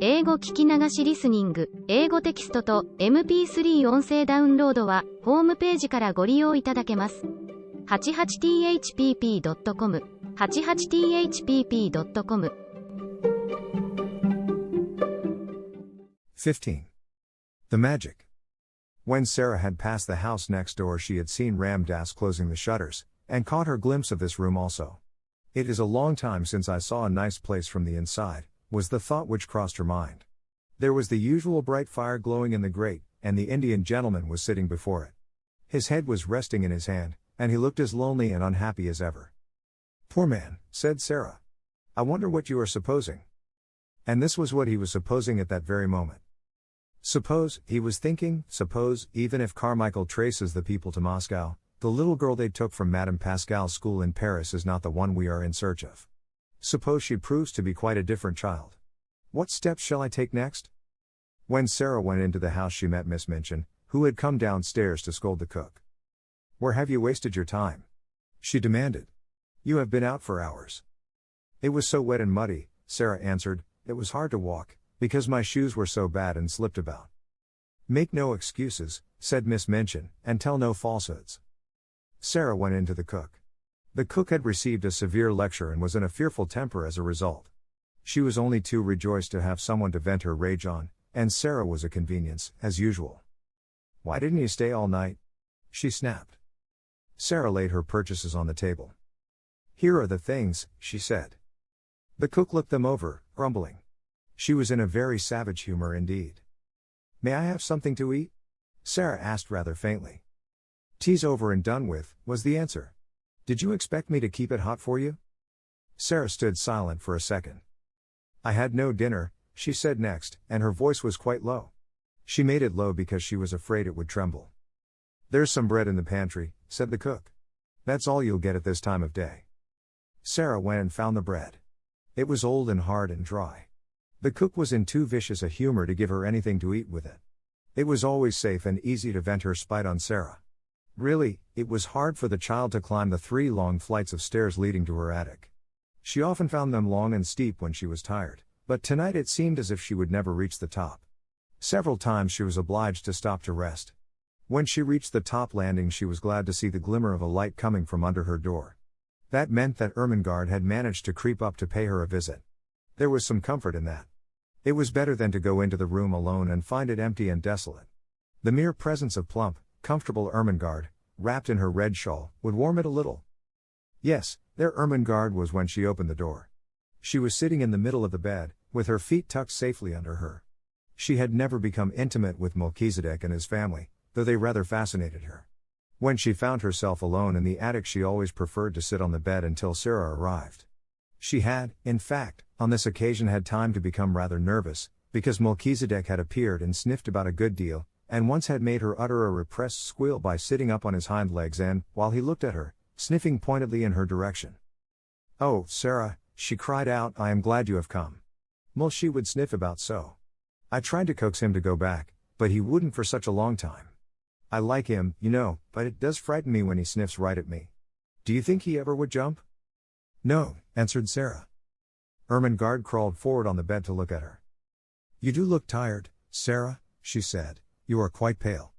英語聞き流しリスニング、英語テキストと MP3 音声ダウンロードは、ホームページからご利用いただけます。88thpp.com、88thpp.com。 15. The Magic. When Sarah had passed the house next door, she had seen Ram Dass closing the shutters, and caught her glimpse of this room also. It is a long time since I saw a nice place from the inside, was the thought which crossed her mind. There was the usual bright fire glowing in the grate, and the Indian gentleman was sitting before it. His head was resting in his hand, and he looked as lonely and unhappy as ever. "Poor man," said Sarah. "I wonder what you are supposing." And this was what he was supposing at that very moment. Suppose, he was thinking, suppose, even if Carmichael traces the people to Moscow, the little girl they took from Madame Pascal's school in Paris is not the one we are in search of. Suppose she proves to be quite a different child. What steps shall I take next? When Sarah went into the house, she met Miss Minchin, who had come downstairs to scold the cook. "Where have you wasted your time?" she demanded. "You have been out for hours." "It was so wet and muddy," Sarah answered, "it was hard to walk, because my shoes were so bad and slipped about." "Make no excuses," said Miss Minchin, "and tell no falsehoods." Sarah went in to the cook. The cook had received a severe lecture and was in a fearful temper as a result. She was only too rejoiced to have someone to vent her rage on, and Sarah was a convenience, as usual. "Why didn't you stay all night?" she snapped. Sarah laid her purchases on the table. "Here are the things," she said. The cook looked them over, grumbling. She was in a very savage humor indeed. "May I have something to eat?" Sarah asked rather faintly. "Tea's over and done with," was the answer. "Did you expect me to keep it hot for you?" Sarah stood silent for a second. "I had no dinner," she said next, and her voice was quite low. She made it low because she was afraid it would tremble. "There's some bread in the pantry," said the cook. "That's all you'll get at this time of day." Sarah went and found the bread. It was old and hard and dry. The cook was in too vicious a humor to give her anything to eat with it. It was always safe and easy to vent her spite on Sarah. Really, it was hard for the child to climb the 3 long flights of stairs leading to her attic. She often found them long and steep when she was tired, but tonight it seemed as if she would never reach the top. Several times she was obliged to stop to rest. When she reached the top landing, she was glad to see the glimmer of a light coming from under her door. That meant that Ermengarde had managed to creep up to pay her a visit. There was some comfort in that. It was better than to go into the room alone and find it empty and desolate. The mere presence of plump, comfortable Ermengarde, wrapped in her red shawl, would warm it a little. Yes, there Ermengarde was when she opened the door. She was sitting in the middle of the bed, with her feet tucked safely under her. She had never become intimate with Melchizedek and his family, though they rather fascinated her. When she found herself alone in the attic, she always preferred to sit on the bed until Sarah arrived. She had, in fact, on this occasion had time to become rather nervous, because Melchizedek had appeared and sniffed about a good deal, and once had made her utter a repressed squeal by sitting up on his hind legs and, while he looked at her, sniffing pointedly in her direction. "Oh, Sarah," she cried out, "I am glad you have come." She would sniff about so. I tried to coax him to go back, but he wouldn't for such a long time. I like him, you know, but it does frighten me when he sniffs right at me. Do you think he ever would jump? "No," answered Sarah. Ermengarde crawled forward on the bed to look at her. "You do look tired, Sarah," she said. "You are quite pale."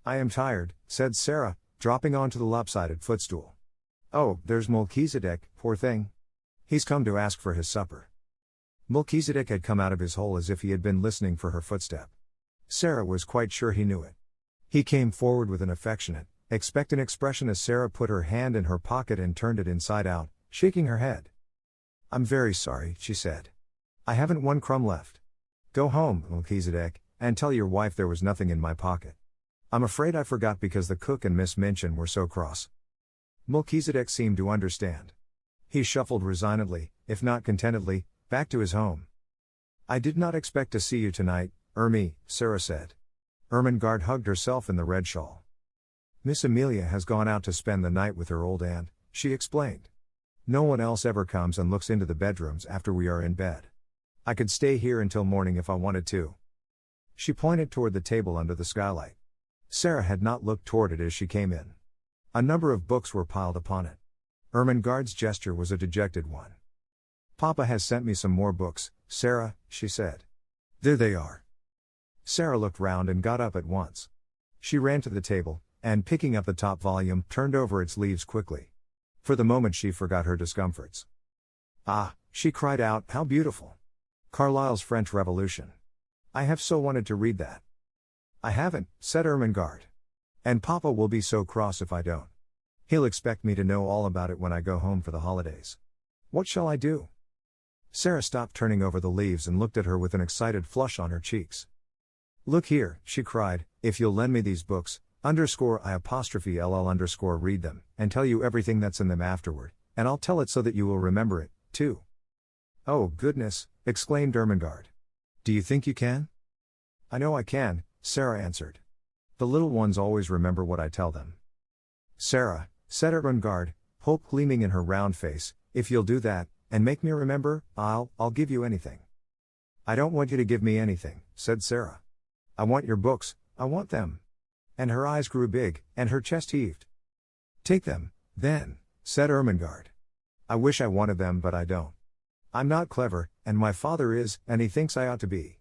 "I am tired," said Sarah, dropping onto the lopsided footstool. "Oh, there's Melchizedek, poor thing. He's come to ask for his supper." Melchizedek had come out of his hole as if he had been listening for her footstep. Sarah was quite sure he knew it. He came forward with an affectionate, expectant expression as Sarah put her hand in her pocket and turned it inside out, shaking her head. "I'm very sorry," she said. "I haven't one crumb left. Go home, Melchizedek, and tell your wife there was nothing in my pocket. I'm afraid I forgot because the cook and Miss Minchin were so cross." Melchizedek seemed to understand. He shuffled resignedly, if not contentedly, back to his home. "I did not expect to see you tonight, Sarah said. Ermengarde hugged herself in the red shawl. "Miss Amelia has gone out to spend the night with her old aunt," she explained. "No one else ever comes and looks into the bedrooms after we are in bed. I could stay here until morning if I wanted to." She pointed toward the table under the skylight. Sarah had not looked toward it as she came in. A number of books were piled upon it. Ermengarde's gesture was a dejected one. "Papa has sent me some more books, Sarah," she said. There they are. Sarah looked round and got up at once. She ran to the table, and picking up the top volume, turned over its leaves quickly. For the moment she forgot her discomforts. Ah, she cried out, how beautiful! Carlyle's French Revolution. I have so wanted to read that. I haven't, said Ermengarde. And Papa will be so cross if I don't. He'll expect me to know all about it when I go home for the holidays. What shall I do? Sarah stopped turning over the leaves and looked at her with an excited flush on her cheeks. Look here, she cried, if you'll lend me these books, _I_LL_ read them, and tell you everything that's in them afterward, and I'll tell it so that you will remember it, too. Oh, goodness, exclaimed Ermengarde. Do you think you can? I know I can, Sarah answered. The little ones always remember what I tell them. Sarah, said Ermengarde, hope gleaming in her round face, if you'll do that, and make me remember, I'll give you anything. I don't want you to give me anything, said Sarah. I want your books, I want them. And her eyes grew big, and her chest heaved. Take them, then, said Ermengarde. I wish I wanted them but I don't. I'm not clever, and my father is, and he thinks I ought to be.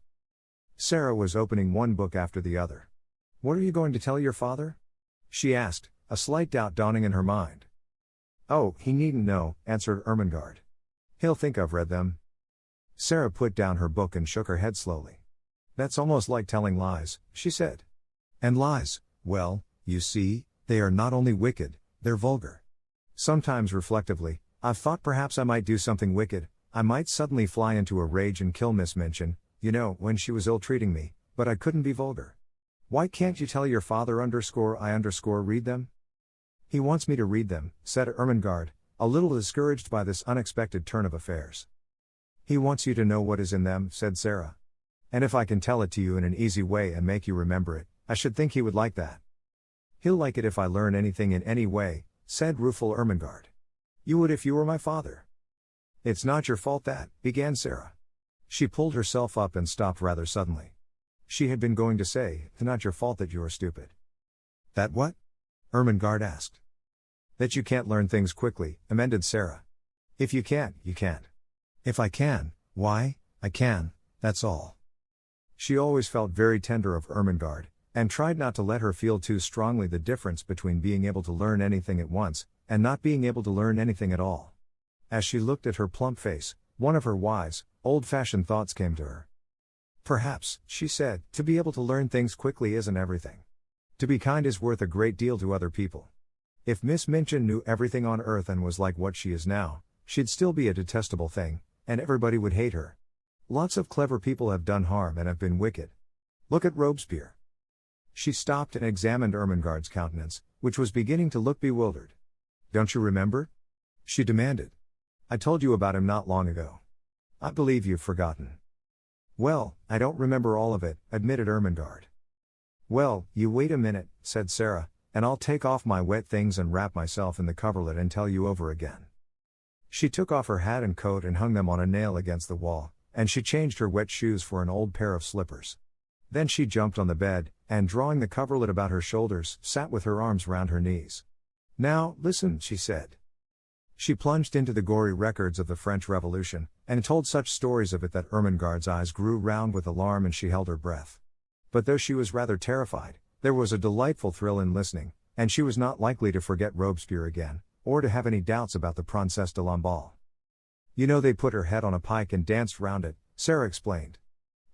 Sarah was opening one book after the other. What are you going to tell your father? She asked, a slight doubt dawning in her mind. Oh, he needn't know, answered Ermengarde. He'll think I've read them. Sarah put down her book and shook her head slowly. That's almost like telling lies, she said. And lies, well, you see, they are not only wicked, they're vulgar. Sometimes reflectively, I've thought perhaps I might do something wicked. I might suddenly fly into a rage and kill Miss Minchin, you know, when she was ill-treating me, but I couldn't be vulgar. Why can't you tell your father _I_ read them? He wants me to read them, said Ermengarde, a little discouraged by this unexpected turn of affairs. He wants you to know what is in them, said Sarah. And if I can tell it to you in an easy way and make you remember it, I should think he would like that. He'll like it if I learn anything in any way, said rueful Ermengarde. You would if you were my father. It's not your fault that, began Sarah. She pulled herself up and stopped rather suddenly. She had been going to say, it's not your fault that you are stupid. That what? Ermengarde asked. That you can't learn things quickly, amended Sarah. If you can't, you can't. If I can, why, I can, that's all. She always felt very tender of Ermengarde, and tried not to let her feel too strongly the difference between being able to learn anything at once, and not being able to learn anything at all. As she looked at her plump face, one of her wise, old-fashioned thoughts came to her. Perhaps, she said, to be able to learn things quickly isn't everything. To be kind is worth a great deal to other people. If Miss Minchin knew everything on earth and was like what she is now, she'd still be a detestable thing, and everybody would hate her. Lots of clever people have done harm and have been wicked. Look at Robespierre. She stopped and examined Ermengarde's countenance, which was beginning to look bewildered. Don't you remember? She demanded. I told you about him not long ago. I believe you've forgotten. Well, I don't remember all of it, admitted Ermengarde. Well, you wait a minute, said Sarah, and I'll take off my wet things and wrap myself in the coverlet and tell you over again. She took off her hat and coat and hung them on a nail against the wall, and she changed her wet shoes for an old pair of slippers. Then she jumped on the bed, and drawing the coverlet about her shoulders, sat with her arms round her knees. Now, listen, she said. She plunged into the gory records of the French Revolution, and told such stories of it that Ermengarde's eyes grew round with alarm and she held her breath. But though she was rather terrified, there was a delightful thrill in listening, and she was not likely to forget Robespierre again, or to have any doubts about the Princesse de Lamballe. You know they put her head on a pike and danced round it, Sarah explained.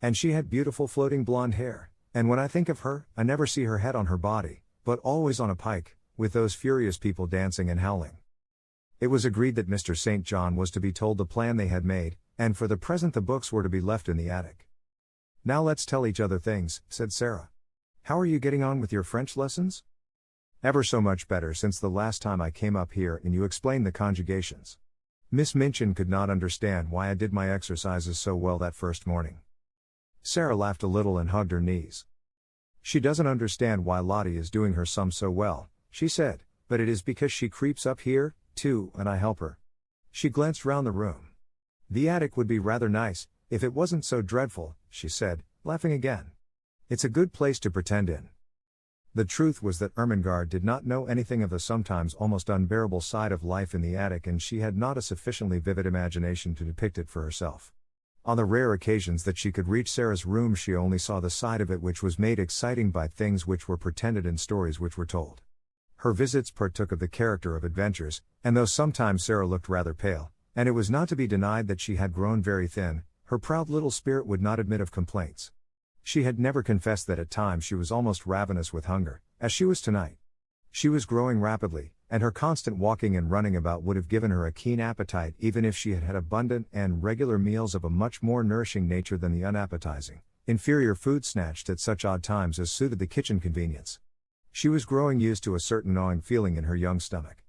And she had beautiful floating blonde hair, and when I think of her, I never see her head on her body, but always on a pike, with those furious people dancing and howling. It was agreed that Mr. St. John was to be told the plan they had made, and for the present the books were to be left in the attic. Now let's tell each other things, said Sarah. How are you getting on with your French lessons? Ever so much better since the last time I came up here and you explained the conjugations. Miss Minchin could not understand why I did my exercises so well that first morning. Sarah laughed a little and hugged her knees. She doesn't understand why Lottie is doing her sums so well, she said, but it is because she creeps up here, too, and I help her. She glanced round the room. The attic would be rather nice, if it wasn't so dreadful, she said, laughing again. It's a good place to pretend in. The truth was that Ermengarde did not know anything of the sometimes almost unbearable side of life in the attic, and she had not a sufficiently vivid imagination to depict it for herself. On the rare occasions that she could reach Sarah's room, she only saw the side of it which was made exciting by things which were pretended in stories which were told. Her visits partook of the character of adventures, and though sometimes Sarah looked rather pale, and it was not to be denied that she had grown very thin, her proud little spirit would not admit of complaints. She had never confessed that at times she was almost ravenous with hunger, as she was tonight. She was growing rapidly, and her constant walking and running about would have given her a keen appetite even if she had had abundant and regular meals of a much more nourishing nature than the unappetizing, inferior food snatched at such odd times as suited the kitchen convenience. She was growing used to a certain gnawing feeling in her young stomach.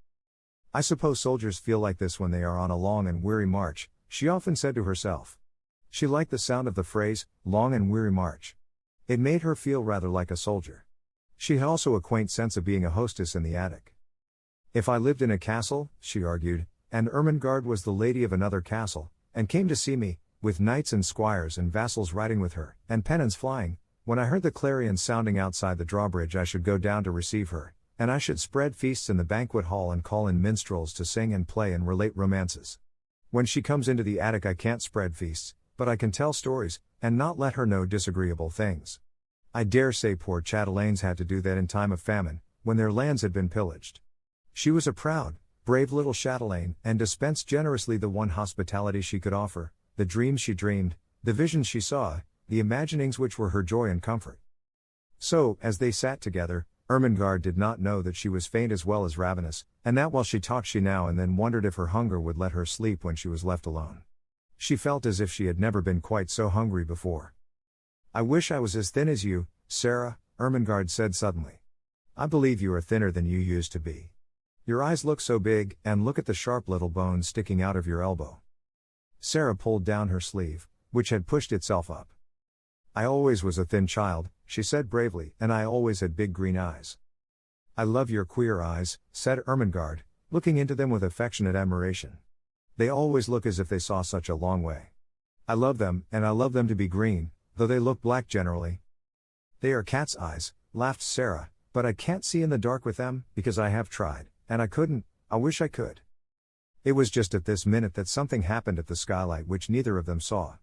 "I suppose soldiers feel like this when they are on a long and weary march," she often said to herself. She liked the sound of the phrase, long and weary march. It made her feel rather like a soldier. She had also a quaint sense of being a hostess in the attic. "If I lived in a castle," she argued, "and Ermengarde was the lady of another castle, and came to see me, with knights and squires and vassals riding with her, and pennons flying, when I heard the clarion sounding outside the drawbridge I should go down to receive her, and I should spread feasts in the banquet hall and call in minstrels to sing and play and relate romances. When she comes into the attic I can't spread feasts, but I can tell stories, and not let her know disagreeable things. I dare say poor chatelaines had to do that in time of famine, when their lands had been pillaged. She was a proud, brave little chatelaine, and dispensed generously the one hospitality she could offer, the dreams she dreamed, the visions she saw, the imaginings which were her joy and comfort." So, as they sat together, Ermengarde did not know that she was faint as well as ravenous, and that while she talked she now and then wondered if her hunger would let her sleep when she was left alone. She felt as if she had never been quite so hungry before. "I wish I was as thin as you, Sarah," Ermengarde said suddenly. "I believe you are thinner than you used to be. Your eyes look so big, and look at the sharp little bones sticking out of your elbow." Sarah pulled down her sleeve, which had pushed itself up. "I always was a thin child," she said bravely, "and I always had big green eyes." "I love your queer eyes," said Ermengarde, looking into them with affectionate admiration. "They always look as if they saw such a long way. I love them, and I love them to be green, though they look black generally." "They are cat's eyes," laughed Sarah, "but I can't see in the dark with them, because I have tried, and I couldn't. I wish I could." It was just at this minute that something happened at the skylight which neither of them saw.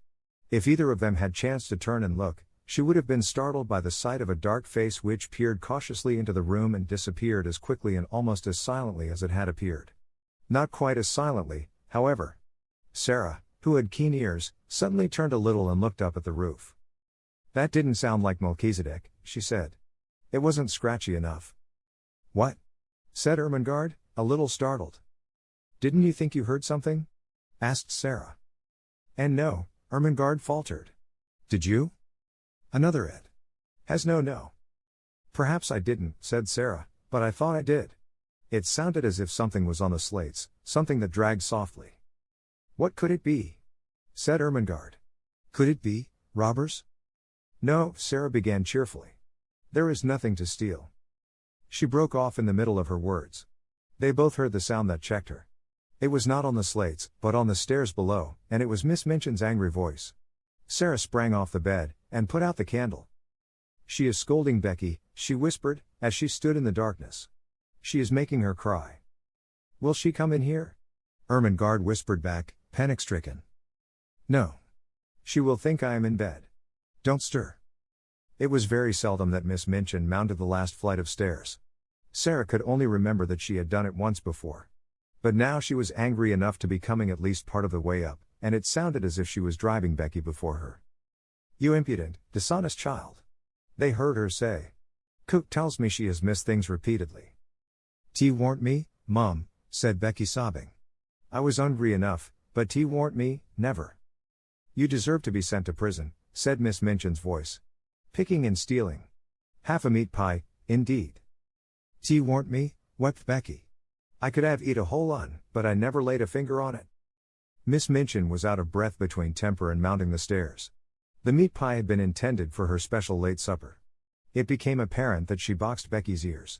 If either of them had chanced to turn and look, she would have been startled by the sight of a dark face which peered cautiously into the room and disappeared as quickly and almost as silently as it had appeared. Not quite as silently, however. Sarah, who had keen ears, suddenly turned a little and looked up at the roof. "That didn't sound like Melchizedek," she said. "It wasn't scratchy enough." "What?" said Ermengarde, a little startled. "Didn't you think you heard something?" asked Sarah. "And no," Ermengarde faltered. "Did you?" "Another it. Has no. Perhaps I didn't," said Sarah, "but I thought I did. It sounded as if something was on the slates, something that dragged softly." "What could it be?" said Ermengarde. "Could it be robbers?" "No," Sarah began cheerfully. "There is nothing to steal." She broke off in the middle of her words. They both heard the sound that checked her. It was not on the slates, but on the stairs below, and it was Miss Minchin's angry voice. Sarah sprang off the bed, and put out the candle. "She is scolding Becky," she whispered, as she stood in the darkness. "She is making her cry." "Will she come in here?" Ermengarde whispered back, panic-stricken. "No. She will think I am in bed. Don't stir." It was very seldom that Miss Minchin mounted the last flight of stairs. Sarah could only remember that she had done it once before. But now she was angry enough to be coming at least part of the way up, and it sounded as if she was driving Becky before her. "You impudent, dishonest child," they heard her say. "Cook tells me she has missed things repeatedly." "T warn't me, Mum," said Becky sobbing. "I was hungry enough, but T warn't me, never." "You deserve to be sent to prison," said Miss Minchin's voice. "Picking and stealing. Half a meat pie, indeed." "T warn't me," wept Becky. "I could have eat a whole un, but I never laid a finger on it." Miss Minchin was out of breath between temper and mounting the stairs. The meat pie had been intended for her special late supper. It became apparent that she boxed Becky's ears.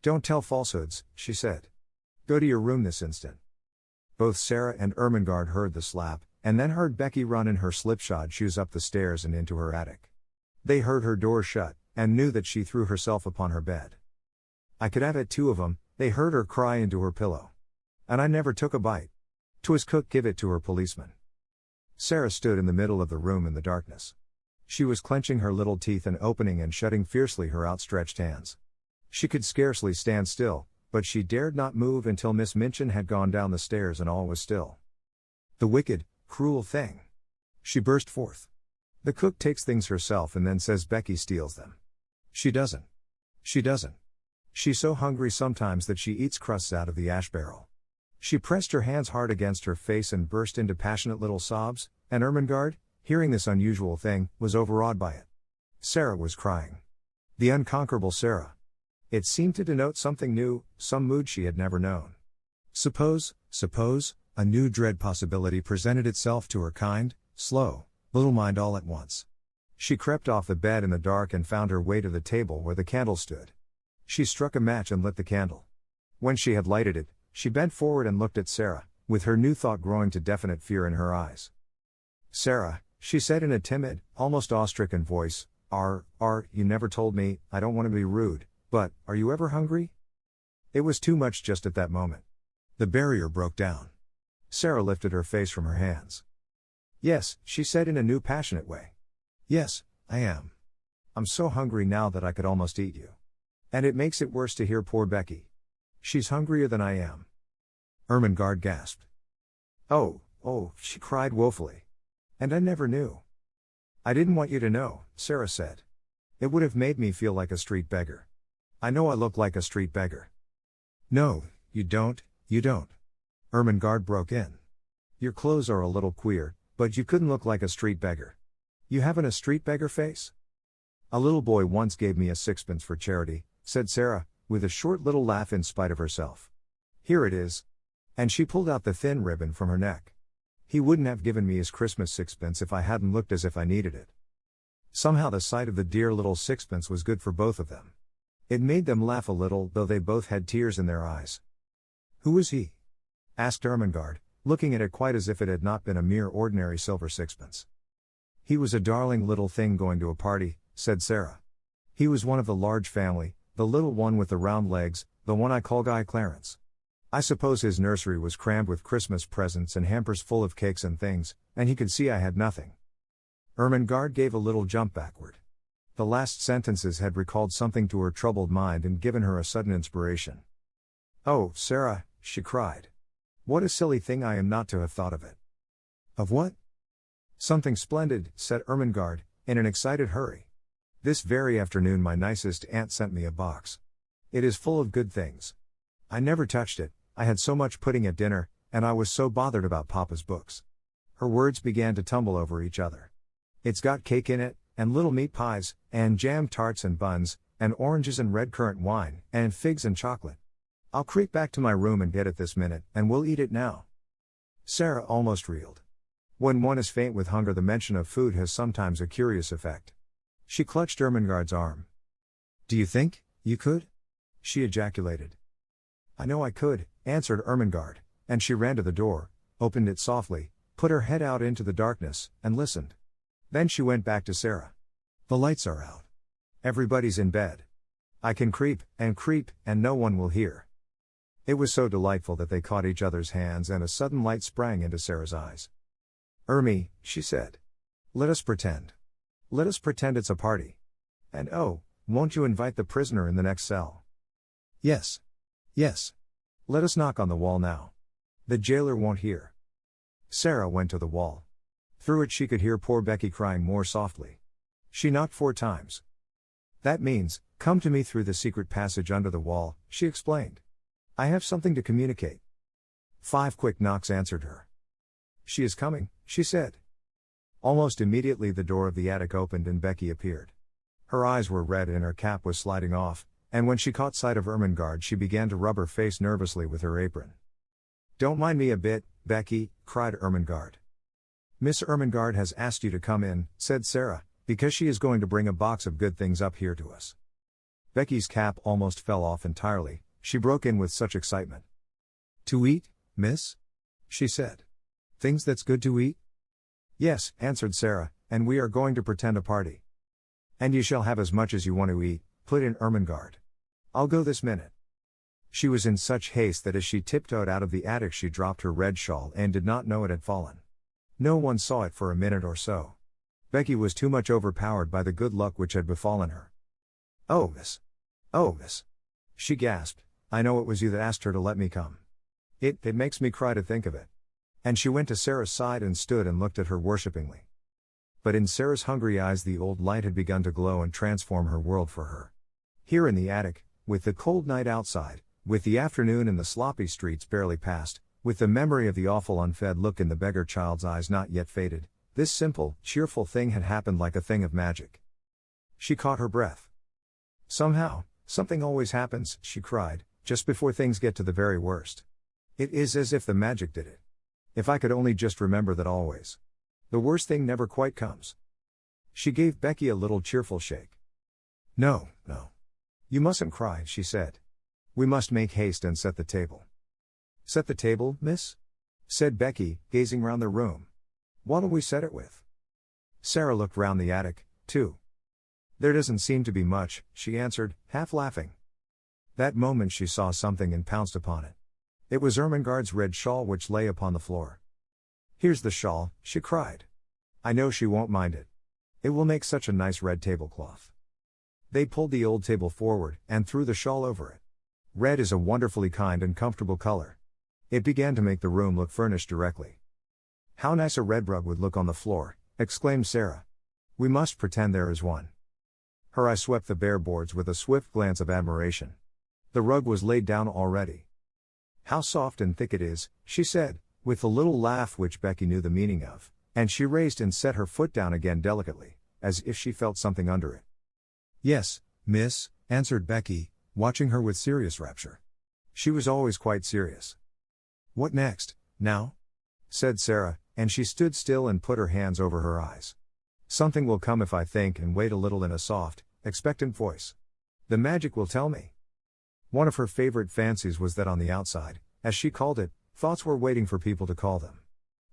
"Don't tell falsehoods," she said. "Go to your room this instant." Both Sarah and Ermengarde heard the slap, and then heard Becky run in her slipshod shoes up the stairs and into her attic. They heard her door shut, and knew that she threw herself upon her bed. "I could have had two of 'em," they heard her cry into her pillow. "And I never took a bite. 'Twas cook give it to her policeman." Sarah stood in the middle of the room in the darkness. She was clenching her little teeth and opening and shutting fiercely her outstretched hands. She could scarcely stand still, but she dared not move until Miss Minchin had gone down the stairs and all was still. "The wicked, cruel thing!" she burst forth. "The cook takes things herself and then says Becky steals them. She doesn't. She doesn't. She's so hungry sometimes that she eats crusts out of the ash barrel." She pressed her hands hard against her face and burst into passionate little sobs, and Ermengarde, hearing this unusual thing, was overawed by it. Sarah was crying. The unconquerable Sarah. It seemed to denote something new, some mood she had never known. Suppose, a new dread possibility presented itself to her kind, slow, little mind all at once. She crept off the bed in the dark and found her way to the table where the candle stood. She struck a match and lit the candle. When she had lighted it, she bent forward and looked at Sarah, with her new thought growing to definite fear in her eyes. "Sarah," she said in a timid, almost awe-stricken voice, you never told me, I don't want to be rude, but, are you ever hungry?" It was too much just at that moment. The barrier broke down. Sarah lifted her face from her hands. "Yes," she said in a new passionate way. "Yes, I am. I'm so hungry now that I could almost eat you. And it makes it worse to hear poor Becky. She's hungrier than I am." Ermengarde gasped. Oh, she cried woefully. "And I never knew." "I didn't want you to know," Sarah said. "It would have made me feel like a street beggar. I know I look like a street beggar." "No, you don't. Ermengarde broke in. "Your clothes are a little queer, but you couldn't look like a street beggar. You haven't a street beggar face?" "A little boy once gave me a sixpence for charity," said Sarah, with a short little laugh in spite of herself. "Here it is." And she pulled out the thin ribbon from her neck. "He wouldn't have given me his Christmas sixpence if I hadn't looked as if I needed it." Somehow the sight of the dear little sixpence was good for both of them. It made them laugh a little, though they both had tears in their eyes. "Who is he?" asked Ermengarde, looking at it quite as if it had not been a mere ordinary silver sixpence. "He was a darling little thing going to a party," said Sarah. "He was one of the large family, the little one with the round legs, the one I call Guy Clarence. I suppose his nursery was crammed with Christmas presents and hampers full of cakes and things, and he could see I had nothing." Ermengarde gave a little jump backward. The last sentences had recalled something to her troubled mind and given her a sudden inspiration. "Oh, Sarah," she cried. "What a silly thing I am not to have thought of it." "Of what?" "Something splendid," said Ermengarde, in an excited hurry. "This very afternoon my nicest aunt sent me a box. It is full of good things. I never touched it, I had so much pudding at dinner, and I was so bothered about Papa's books." Her words began to tumble over each other. "It's got cake in it, and little meat pies, and jam tarts and buns, and oranges and red currant wine, and figs and chocolate. I'll creep back to my room and get it this minute, and we'll eat it now." Sarah almost reeled. When one is faint with hunger, the mention of food has sometimes a curious effect. She clutched Ermengarde's arm. "Do you think you could?" she ejaculated. "I know I could," answered Ermengarde, and she ran to the door, opened it softly, put her head out into the darkness, and listened. Then she went back to Sarah. "The lights are out. Everybody's in bed. I can creep, and no one will hear." It was so delightful that they caught each other's hands and a sudden light sprang into Sarah's eyes. "Ermi," she said. Let us pretend it's a party. And oh, won't you invite the prisoner in the next cell?" Yes. Let us knock on the wall now. The jailer won't hear." Sarah went to the wall. Through it she could hear poor Becky crying more softly. She knocked 4 times. "That means, come to me through the secret passage under the wall," she explained. "I have something to communicate." 5 quick knocks answered her. "She is coming," she said. Almost immediately the door of the attic opened and Becky appeared. Her eyes were red and her cap was sliding off, and when she caught sight of Ermengarde she began to rub her face nervously with her apron. "Don't mind me a bit, Becky," cried Ermengarde. "Miss Ermengarde has asked you to come in," said Sarah, "because she is going to bring a box of good things up here to us." Becky's cap almost fell off entirely, she broke in with such excitement. "To eat, miss?" she said. "Things that's good to eat?" "Yes," answered Sarah, "and we are going to pretend a party." "And you shall have as much as you want to eat," put in Ermengarde. "I'll go this minute." She was in such haste that as she tiptoed out of the attic she dropped her red shawl and did not know it had fallen. No one saw it for a minute or so. Becky was too much overpowered by the good luck which had befallen her. "Oh, miss. Oh, miss." She gasped. "I know it was you that asked her to let me come. It makes me cry to think of it." And she went to Sarah's side and stood and looked at her worshippingly. But in Sarah's hungry eyes the old light had begun to glow and transform her world for her. Here in the attic, with the cold night outside, with the afternoon and the sloppy streets barely past, with the memory of the awful unfed look in the beggar child's eyes not yet faded, this simple, cheerful thing had happened like a thing of magic. She caught her breath. "Somehow, something always happens," she cried, "just before things get to the very worst. It is as if the magic did it. If I could only just remember that always. The worst thing never quite comes." She gave Becky a little cheerful shake. No. "You mustn't cry," she said. "We must make haste and set the table." "Set the table, miss?" said Becky, gazing round the room. "What'll we set it with?" Sarah looked round the attic, too. "There doesn't seem to be much," she answered, half laughing. That moment she saw something and pounced upon it. It was Ermengarde's red shawl which lay upon the floor. "Here's the shawl," she cried. "I know she won't mind it. It will make such a nice red tablecloth." They pulled the old table forward, and threw the shawl over it. Red is a wonderfully kind and comfortable color. It began to make the room look furnished directly. "How nice a red rug would look on the floor," exclaimed Sarah. "We must pretend there is one." Her eye swept the bare boards with a swift glance of admiration. The rug was laid down already. "How soft and thick it is," she said, with a little laugh which Becky knew the meaning of, and she raised and set her foot down again delicately, as if she felt something under it. "Yes, miss," answered Becky, watching her with serious rapture. She was always quite serious. "What next, now?" said Sarah, and she stood still and put her hands over her eyes. "Something will come if I think and wait a little," in a soft, expectant voice. "The magic will tell me." One of her favorite fancies was that on the outside, as she called it, thoughts were waiting for people to call them.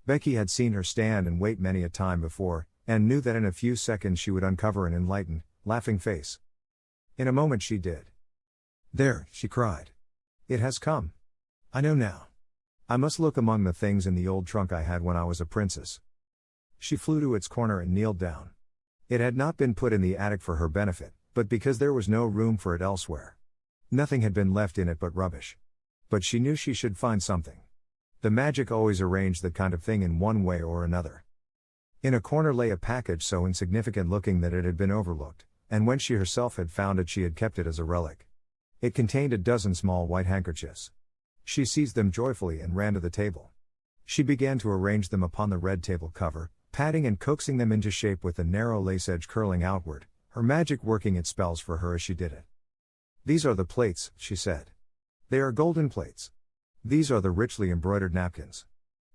Becky had seen her stand and wait many a time before, and knew that in a few seconds she would uncover an enlightened, laughing face. In a moment she did. "There," she cried. "It has come. I know now. I must look among the things in the old trunk I had when I was a princess." She flew to its corner and kneeled down. It had not been put in the attic for her benefit, but because there was no room for it elsewhere. Nothing had been left in it but rubbish. But she knew she should find something. The magic always arranged that kind of thing in one way or another. In a corner lay a package so insignificant looking that it had been overlooked, and when she herself had found it she had kept it as a relic. It contained a dozen small white handkerchiefs. She seized them joyfully and ran to the table. She began to arrange them upon the red table cover, patting and coaxing them into shape with the narrow lace edge curling outward, her magic working its spells for her as she did it. "These are the plates," she said. "They are golden plates. These are the richly embroidered napkins.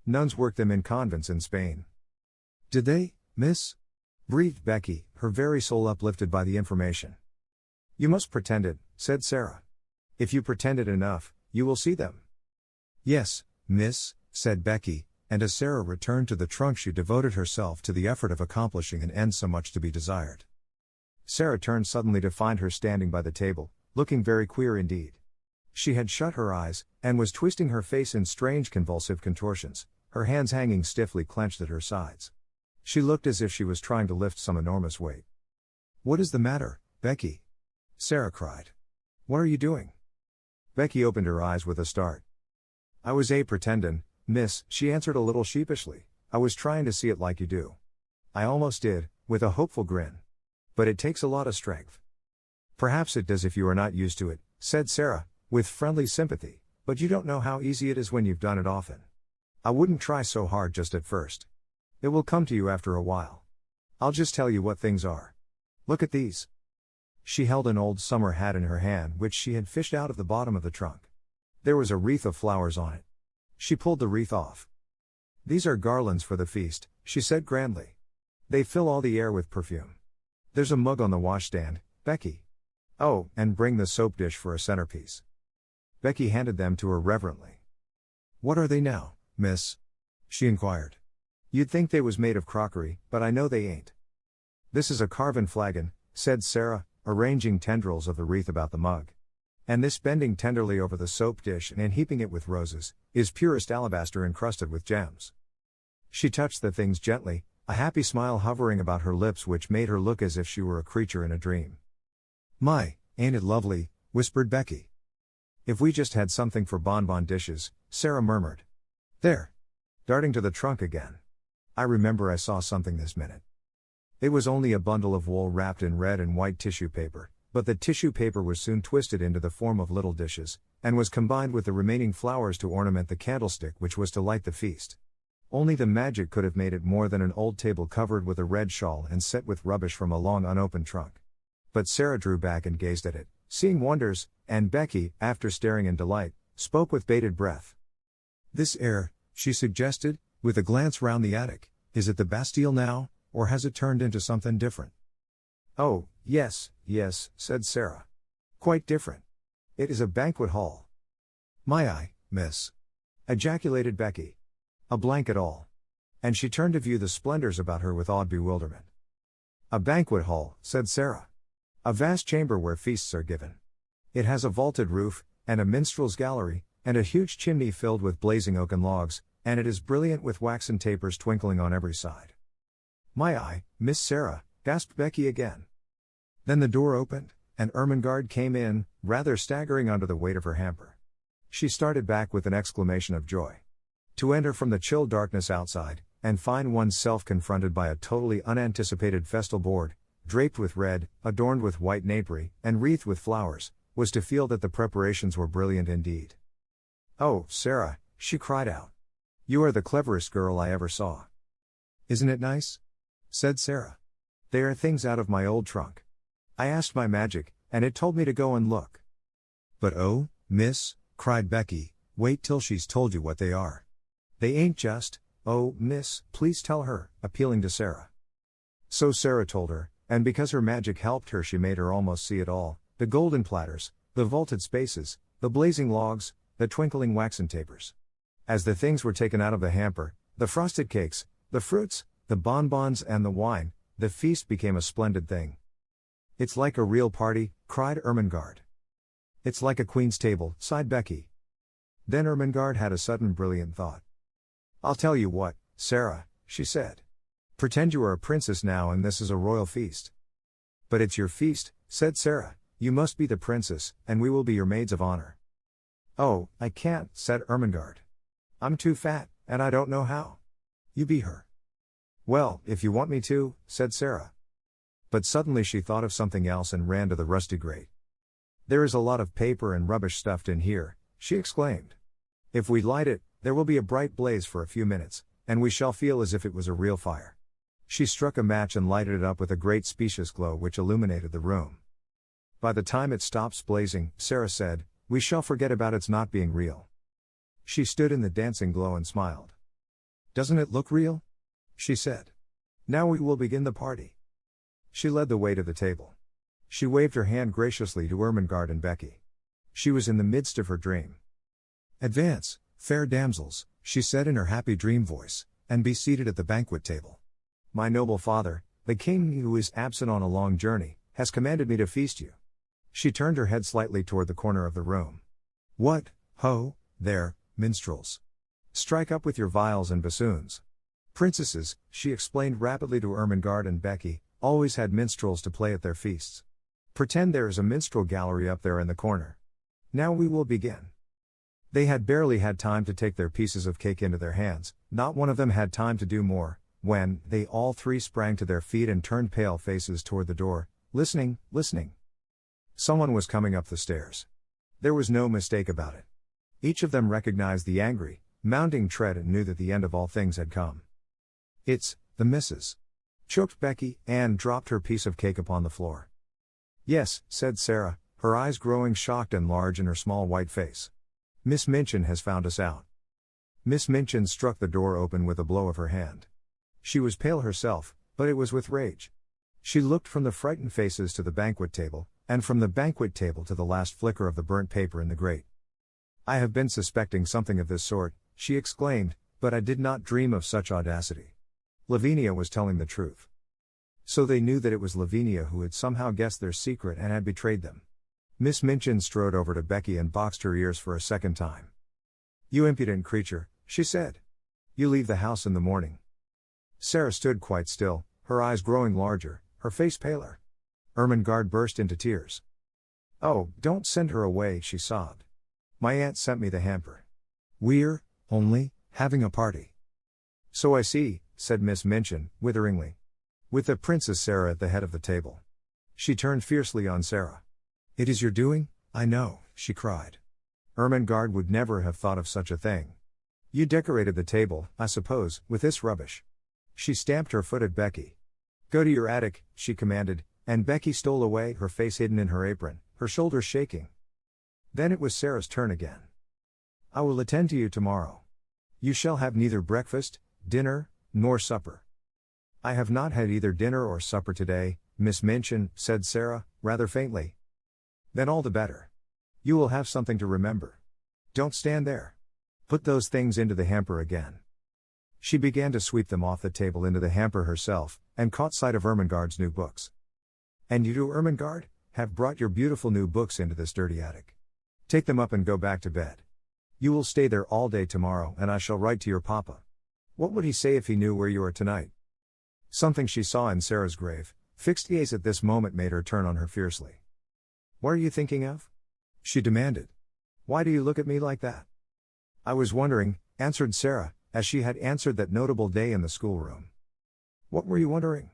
Nuns work them in convents in Spain." "Did they, miss?" breathed Becky, her very soul uplifted by the information. "You must pretend it," said Sarah. "If you pretend it enough, you will see them." "Yes, miss," said Becky, and as Sarah returned to the trunk she devoted herself to the effort of accomplishing an end so much to be desired. Sarah turned suddenly to find her standing by the table, looking very queer indeed. She had shut her eyes, and was twisting her face in strange convulsive contortions, her hands hanging stiffly clenched at her sides. She looked as if she was trying to lift some enormous weight. "What is the matter, Becky?" Sarah cried. "What are you doing?" Becky opened her eyes with a start. "I was pretendin', miss," she answered a little sheepishly. "I was trying to see it like you do. I almost did," with a hopeful grin. "But it takes a lot of strength." "Perhaps it does if you are not used to it," said Sarah, with friendly sympathy, "but you don't know how easy it is when you've done it often. I wouldn't try so hard just at first. It will come to you after a while. I'll just tell you what things are. Look at these." She held an old summer hat in her hand which she had fished out of the bottom of the trunk. There was a wreath of flowers on it. She pulled the wreath off. "These are garlands for the feast," she said grandly. "They fill all the air with perfume. There's a mug on the washstand, Becky. Oh, and bring the soap dish for a centerpiece." Becky handed them to her reverently. "What are they now, miss?" she inquired. "You'd think they was made of crockery, but I know they ain't." "This is a carven flagon," said Sarah, arranging tendrils of the wreath about the mug. "And this, bending tenderly over the soap dish and heaping it with roses, is purest alabaster encrusted with gems." She touched the things gently, a happy smile hovering about her lips which made her look as if she were a creature in a dream. "My, ain't it lovely," whispered Becky. "If we just had something for bonbon dishes," Sarah murmured. "There." Darting to the trunk again. "I remember I saw something this minute." It was only a bundle of wool wrapped in red and white tissue paper, but the tissue paper was soon twisted into the form of little dishes, and was combined with the remaining flowers to ornament the candlestick which was to light the feast. Only the magic could have made it more than an old table covered with a red shawl and set with rubbish from a long unopened trunk. But Sarah drew back and gazed at it, seeing wonders, and Becky, after staring in delight, spoke with bated breath. "This air," she suggested, with a glance round the attic, "is it the Bastille now, or has it turned into something different?" "Oh, yes, yes," said Sarah. "Quite different. It is a banquet hall." "My eye, miss!" ejaculated Becky. "A blanket all." And she turned to view the splendors about her with awed bewilderment. "A banquet hall," said Sarah. "A vast chamber where feasts are given. It has a vaulted roof, and a minstrel's gallery, and a huge chimney filled with blazing oaken logs, and it is brilliant with waxen tapers twinkling on every side." "My eye, Miss Sarah," gasped Becky again. Then the door opened, and Ermengarde came in, rather staggering under the weight of her hamper. She started back with an exclamation of joy. To enter from the chill darkness outside, and find oneself confronted by a totally unanticipated festal board, draped with red, adorned with white napery, and wreathed with flowers, was to feel that the preparations were brilliant indeed. "Oh, Sarah," she cried out. "You are the cleverest girl I ever saw." "Isn't it nice?" said Sarah. "They are things out of my old trunk. I asked my magic, and it told me to go and look." "But oh, miss," cried Becky, "wait till she's told you what they are. They ain't just, oh, miss, please tell her," appealing to Sarah. So Sarah told her, and because her magic helped her she made her almost see it all, the golden platters, the vaulted spaces, the blazing logs, the twinkling waxen tapers. As the things were taken out of the hamper, the frosted cakes, the fruits, the bonbons and the wine, the feast became a splendid thing. "It's like a real party," cried Ermengarde. "It's like a queen's table," sighed Becky. Then Ermengarde had a sudden brilliant thought. "I'll tell you what, Sarah," she said. "Pretend you are a princess now and this is a royal feast." "But it's your feast," said Sarah. "You must be the princess, and we will be your maids of honor." "Oh, I can't," said Ermengarde. "I'm too fat, and I don't know how." "You be her." "Well, if you want me to," said Sarah. But suddenly she thought of something else and ran to the rusty grate. "There is a lot of paper and rubbish stuffed in here," she exclaimed. "If we light it, there will be a bright blaze for a few minutes, and we shall feel as if it was a real fire." She struck a match and lighted it up with a great specious glow which illuminated the room. "By the time it stops blazing," Sarah said, "we shall forget about its not being real." She stood in the dancing glow and smiled. "Doesn't it look real?" she said. "Now we will begin the party." She led the way to the table. She waved her hand graciously to Ermengarde and Becky. She was in the midst of her dream. "Advance, fair damsels," she said in her happy dream voice, "and be seated at the banquet table. My noble father, the king who is absent on a long journey, has commanded me to feast you." She turned her head slightly toward the corner of the room. "What, ho, there, minstrels. Strike up with your viols and bassoons. Princesses," she explained rapidly to Ermengarde and Becky, "always had minstrels to play at their feasts. Pretend there is a minstrel gallery up there in the corner. Now we will begin." They had barely had time to take their pieces of cake into their hands, not one of them had time to do more, when they all three sprang to their feet and turned pale faces toward the door, listening. Someone was coming up the stairs. There was no mistake about it. Each of them recognized the angry, mounting tread and knew that the end of all things had come. "It's the missus," choked Becky, and dropped her piece of cake upon the floor. "Yes," said Sarah, her eyes growing shocked and large in her small white face. "Miss Minchin has found us out." Miss Minchin struck the door open with a blow of her hand. She was pale herself, but it was with rage. She looked from the frightened faces to the banquet table, and from the banquet table to the last flicker of the burnt paper in the grate. "I have been suspecting something of this sort," she exclaimed, "but I did not dream of such audacity." Lavinia was telling the truth. So they knew that it was Lavinia who had somehow guessed their secret and had betrayed them. Miss Minchin strode over to Becky and boxed her ears for a second time. "You impudent creature," she said. "You leave the house in the morning, Sarah stood quite still, her eyes growing larger, her face paler. Ermengarde burst into tears. "Oh, don't send her away," she sobbed. "My aunt sent me the hamper. We're only having a party." "So I see," said Miss Minchin, witheringly. With the Princess Sarah at the head of the table. She turned fiercely on Sarah. "It is your doing, I know," she cried. "Ermengarde would never have thought of such a thing. You decorated the table, I suppose, with this rubbish." She stamped her foot at Becky. "Go to your attic," she commanded, and Becky stole away, her face hidden in her apron, her shoulders shaking. Then it was Sarah's turn again. "I will attend to you tomorrow. You shall have neither breakfast, dinner, nor supper." "I have not had either dinner or supper today, Miss Minchin," said Sarah, rather faintly. "Then all the better. You will have something to remember. Don't stand there. Put those things into the hamper again." She began to sweep them off the table into the hamper herself, and caught sight of Ermengarde's new books. "And you too, Ermengarde, have brought your beautiful new books into this dirty attic. Take them up and go back to bed. You will stay there all day tomorrow, and I shall write to your papa. What would he say if he knew where you are tonight?" Something she saw in Sarah's grave, fixed gaze at this moment made her turn on her fiercely. "What are you thinking of?" she demanded. "Why do you look at me like that?" "I was wondering," answered Sarah, as she had answered that notable day in the schoolroom. "What were you wondering?"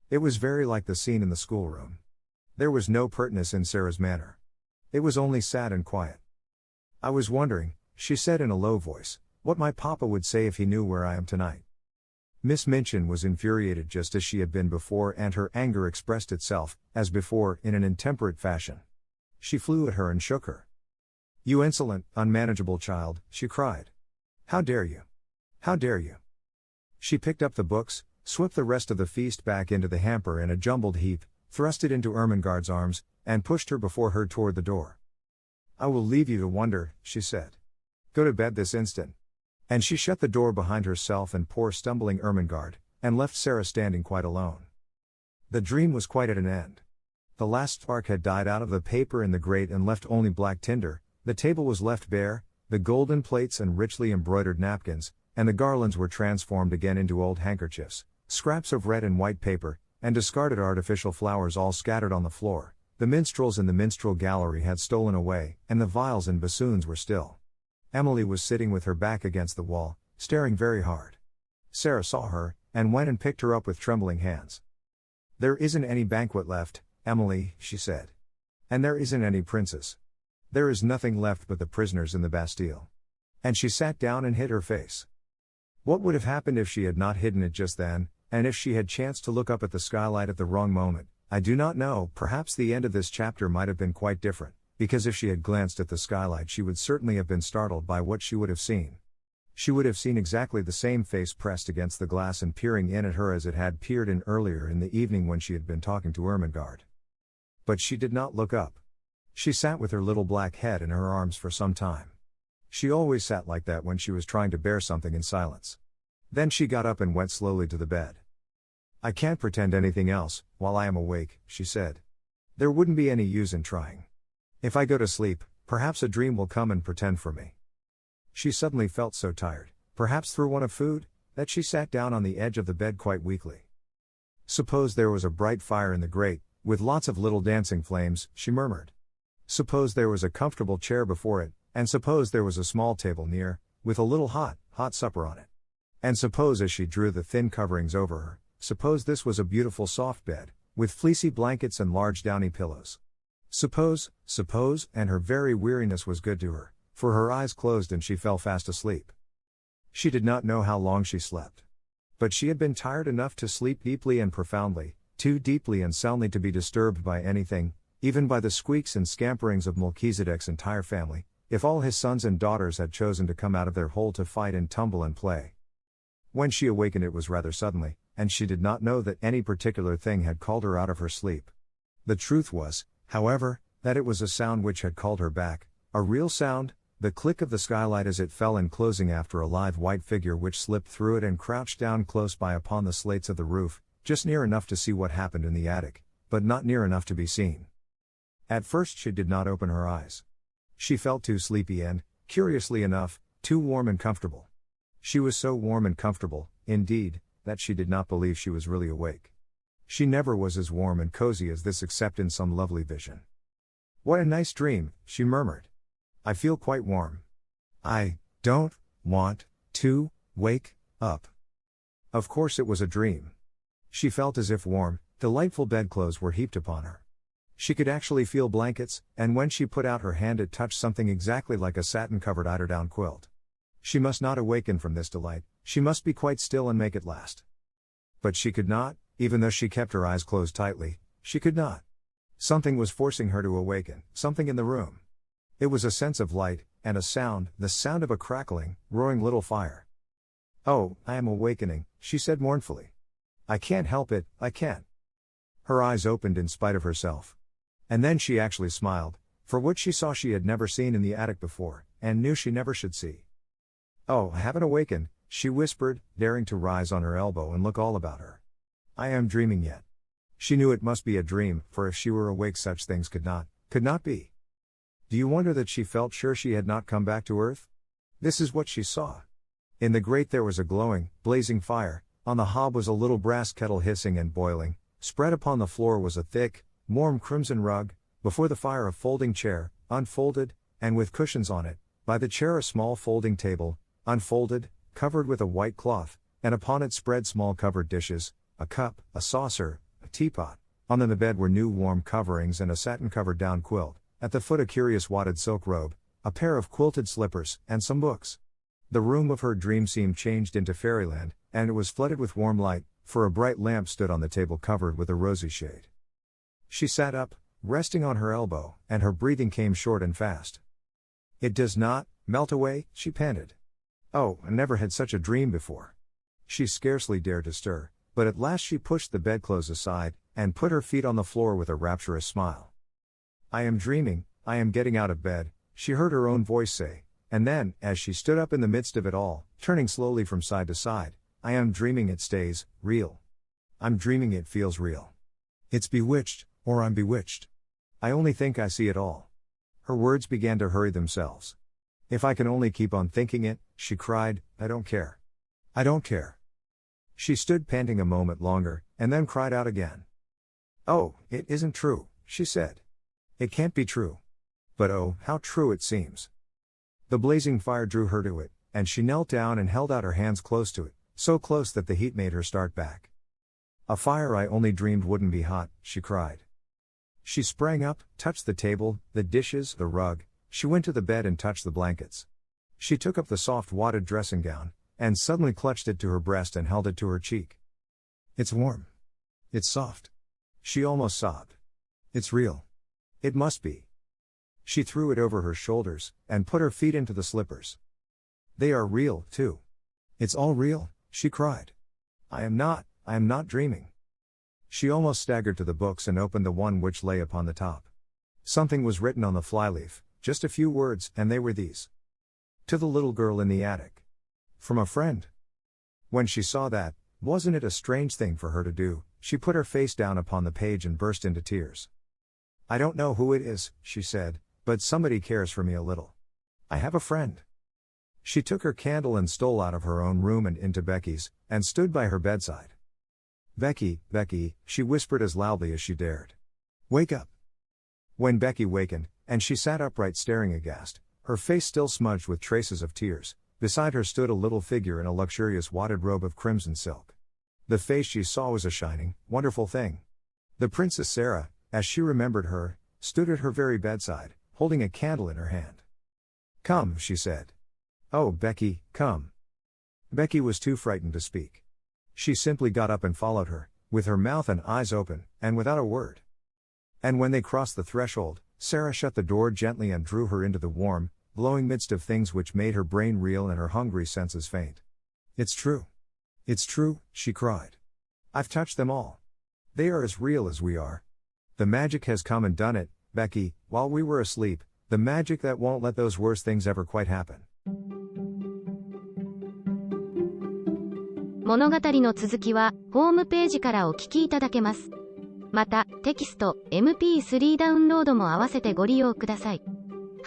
It was very like the scene in the schoolroom. There was no pertness in Sarah's manner. It was only sad and quiet. "I was wondering," she said in a low voice, "what my papa would say if he knew where I am tonight." Miss Minchin was infuriated just as she had been before, and her anger expressed itself, as before, in an intemperate fashion. She flew at her and shook her. "You insolent, unmanageable child," she cried. "How dare you? How dare you?" She picked up the books, swept the rest of the feast back into the hamper in a jumbled heap, thrust it into Ermengarde's arms, and pushed her before her toward the door. "I will leave you to wonder," she said. "Go to bed this instant." And she shut the door behind herself and poor stumbling Ermengarde, and left Sarah standing quite alone. The dream was quite at an end. The last spark had died out of the paper in the grate and left only black tinder, the table was left bare, the golden plates and richly embroidered napkins, and the garlands were transformed again into old handkerchiefs, scraps of red and white paper, and discarded artificial flowers all scattered on the floor. The minstrels in the minstrel gallery had stolen away, and the viols and bassoons were still. Emily was sitting with her back against the wall, staring very hard. Sarah saw her, and went and picked her up with trembling hands. "There isn't any banquet left, Emily," she said. "And there isn't any princess. There is nothing left but the prisoners in the Bastille." And she sat down and hid her face. What would have happened if she had not hidden it just then, and if she had chanced to look up at the skylight at the wrong moment? I do not know. Perhaps the end of this chapter might have been quite different, because if she had glanced at the skylight she would certainly have been startled by what she would have seen. She would have seen exactly the same face pressed against the glass and peering in at her as it had peered in earlier in the evening when she had been talking to Ermengarde. But she did not look up. She sat with her little black head in her arms for some time. She always sat like that when she was trying to bear something in silence. Then she got up and went slowly to the bed. "I can't pretend anything else, while I am awake," she said. "There wouldn't be any use in trying. If I go to sleep, perhaps a dream will come and pretend for me." She suddenly felt so tired, perhaps through want of food, that she sat down on the edge of the bed quite weakly. "Suppose there was a bright fire in the grate, with lots of little dancing flames," she murmured. "Suppose there was a comfortable chair before it, and suppose there was a small table near, with a little hot supper on it. And suppose, as she drew the thin coverings over her, suppose this was a beautiful soft bed, with fleecy blankets and large downy pillows. Suppose, and her very weariness was good to her, for her eyes closed and she fell fast asleep. She did not know how long she slept. But she had been tired enough to sleep deeply and profoundly, too deeply and soundly to be disturbed by anything, even by the squeaks and scamperings of Melchizedek's entire family, if all his sons and daughters had chosen to come out of their hole to fight and tumble and play. When she awakened it was rather suddenly, and she did not know that any particular thing had called her out of her sleep. The truth was, however, that it was a sound which had called her back, a real sound, the click of the skylight as it fell in closing after a lithe white figure which slipped through it and crouched down close by upon the slates of the roof, just near enough to see what happened in the attic, but not near enough to be seen. At first she did not open her eyes. She felt too sleepy and, curiously enough, too warm and comfortable. She was so warm and comfortable, indeed, that she did not believe she was really awake. She never was as warm and cozy as this except in some lovely vision. What a nice dream, she murmured. I feel quite warm. I don't want to wake up. Of course it was a dream. She felt as if warm, delightful bedclothes were heaped upon her. She could actually feel blankets, and when she put out her hand it touched something exactly like a satin-covered eiderdown quilt. She must not awaken from this delight, she must be quite still and make it last. But she could not, even though she kept her eyes closed tightly, she could not. Something was forcing her to awaken, something in the room. It was a sense of light, and a sound, the sound of a crackling, roaring little fire. Oh, I am awakening, she said mournfully. I can't help it, I can't. Her eyes opened in spite of herself. And then she actually smiled, for what she saw she had never seen in the attic before, and knew she never should see. Oh, I haven't awakened, she whispered, daring to rise on her elbow and look all about her. I am dreaming yet. She knew it must be a dream, for if she were awake such things could not be. Do you wonder that she felt sure she had not come back to earth? This is what she saw. In the grate there was a glowing, blazing fire, on the hob was a little brass kettle hissing and boiling, spread upon the floor was a thick, warm crimson rug, before the fire a folding chair, unfolded, and with cushions on it, by the chair a small folding table, unfolded, covered with a white cloth, and upon it spread small covered dishes, a cup, a saucer, a teapot. On the bed were new warm coverings and a satin-covered down quilt, at the foot a curious wadded silk robe, a pair of quilted slippers, and some books. The room of her dream seemed changed into fairyland, and it was flooded with warm light, for a bright lamp stood on the table covered with a rosy shade. She sat up, resting on her elbow, and her breathing came short and fast. It does not melt away, she panted. Oh, I never had such a dream before. She scarcely dared to stir, but at last she pushed the bedclothes aside, and put her feet on the floor with a rapturous smile. I am dreaming, I am getting out of bed, she heard her own voice say, and then, as she stood up in the midst of it all, turning slowly from side to side, I am dreaming it stays real. I'm dreaming it feels real. It's bewitched, or I'm bewitched. I only think I see it all. Her words began to hurry themselves. If I can only keep on thinking it, she cried, I don't care. I don't care. She stood panting a moment longer, and then cried out again. Oh, it isn't true, she said. It can't be true. But oh, how true it seems. The blazing fire drew her to it, and she knelt down and held out her hands close to it, so close that the heat made her start back. A fire I only dreamed wouldn't be hot, she cried. She sprang up, touched the table, the dishes, the rug, she went to the bed and touched the blankets. She took up the soft wadded dressing gown, and suddenly clutched it to her breast and held it to her cheek. It's warm. It's soft. She almost sobbed. It's real. It must be. She threw it over her shoulders, and put her feet into the slippers. They are real, too. It's all real, she cried. I am not dreaming. She almost staggered to the books and opened the one which lay upon the top. Something was written on the flyleaf, just a few words, and they were these. To the little girl in the attic. From a friend. When she saw that, wasn't it a strange thing for her to do, she put her face down upon the page and burst into tears. I don't know who it is, she said, but somebody cares for me a little. I have a friend. She took her candle and stole out of her own room and into Becky's, and stood by her bedside. Becky, Becky, she whispered as loudly as she dared. Wake up. When Becky wakened, and she sat upright staring aghast, her face still smudged with traces of tears, beside her stood a little figure in a luxurious wadded robe of crimson silk. The face she saw was a shining, wonderful thing. The Princess Sarah, as she remembered her, stood at her very bedside, holding a candle in her hand. Come, she said. Oh, Becky, come. Becky was too frightened to speak. She simply got up and followed her, with her mouth and eyes open, and without a word. And when they crossed the threshold, Sarah shut the door gently and drew her into the warm, glowing midst of things which made her brain reel and her hungry senses faint. It's true. It's true, she cried. I've touched them all. They are as real as we are. The magic has come and done it, Becky, while we were asleep, the magic that won't let those worst things ever quite happen. 物語の続きは、ホームページからお聞きいただけます。また、テキスト、MP3 ダウンロードも合わせてご利用ください。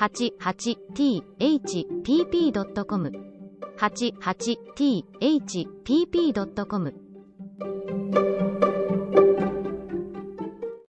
88thpp.com 88thpp.com す。